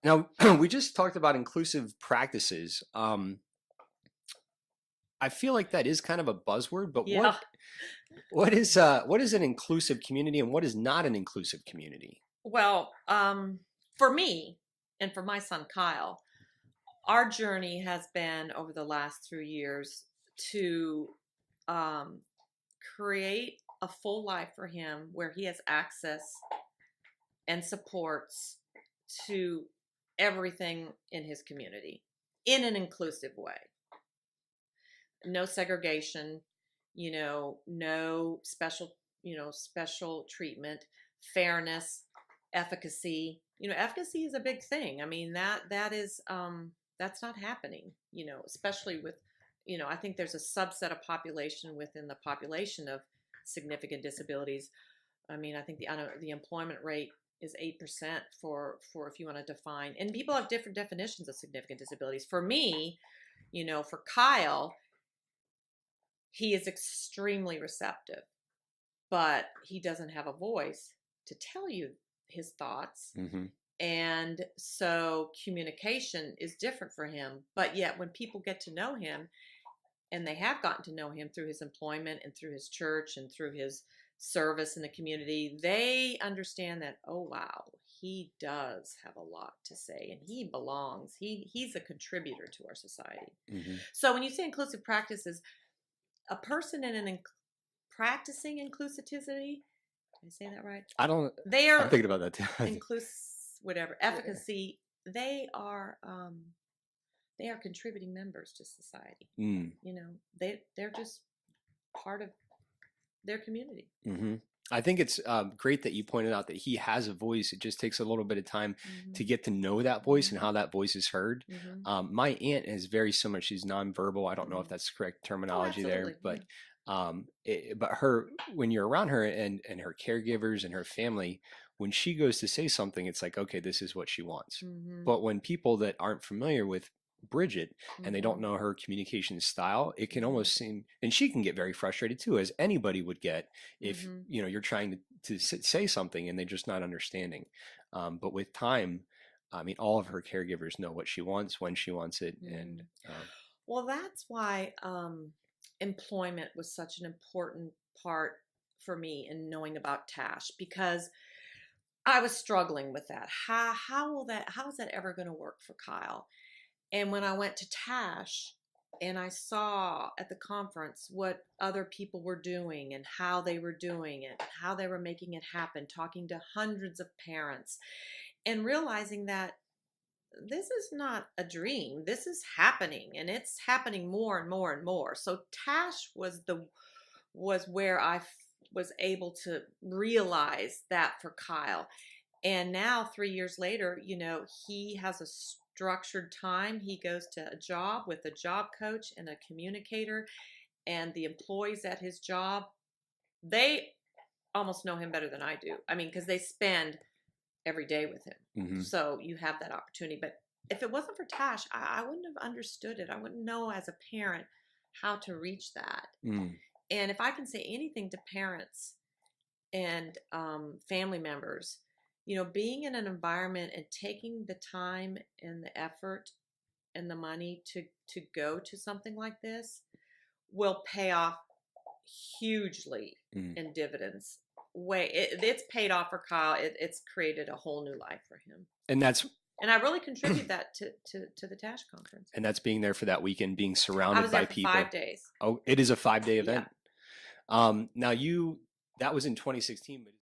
Now, we just talked about inclusive practices. I feel like that is kind of a buzzword, but Yeah. what is an inclusive community and what is not an inclusive community? Well, for me and for my son Kyle, our journey has been over the last 3 years to um, create a full life for him where he has access and supports to everything in his community in an inclusive way. No segregation, no special, special treatment, fairness, efficacy. Efficacy is a big thing. I mean, that is that's not happening, especially with, I think there's a subset of population within the population of significant disabilities. I mean, I think the employment rate is 8% for if you want to define, and people have different definitions of significant disabilities. For me, for Kyle, he is extremely receptive, but he doesn't have a voice to tell you his thoughts. Mm-hmm. And so communication is different for him. But yet, when people get to know him, and they have gotten to know him through his employment and through his church and through his service in the community, they understand that, oh, wow, he does have a lot to say and he belongs. He's a contributor to our society. Mm-hmm. So when you say inclusive practices, a person in an practicing inclusivity, did I say that right? I don't. They I'm are thinking about that too. whatever efficacy. They are contributing members to society. Mm. They're just part of their community. Mm-hmm. I think it's great that you pointed out that he has a voice. It just takes a little bit of time to get to know that voice and how that voice is heard. My aunt is very similar. She's nonverbal. I don't know if that's the correct terminology there, but when you're around her and her caregivers and her family, when she goes to say something, it's like, okay, this is what she wants. But when people that aren't familiar with Bridget and they don't know her communication style, it can almost seem, and she can get very frustrated too, as anybody would get if you're trying to say something and they're just not understanding. But with time, I mean, all of her caregivers know what she wants, when she wants it, and well, that's why employment was such an important part for me in knowing about TASH, because I was struggling with that. How is that ever going to work for Kyle? And when I went to TASH and I saw at the conference what other people were doing and how they were doing it, how they were making it happen, talking to hundreds of parents, and realizing that this is not a dream. This is happening, and it's happening more and more and more. So TASH was where I was able to realize that for Kyle. And now 3 years later, he has a structured time. He goes to a job with a job coach and a communicator, and the employees at his job, they almost know him better than I do. I mean, because they spend every day with him. So you have that opportunity. But if it wasn't for TASH, I wouldn't have understood it. I wouldn't know as a parent how to reach that. And if I can say anything to parents and family members, being in an environment and taking the time and the effort and the money to go to something like this will pay off hugely in dividends. It's paid off for Kyle. It's created a whole new life for him. And I really contribute that to the TASH conference. And that's being there for that weekend, being surrounded by people. 5 days. Oh, it is a 5-day event. Now that was in 2016, but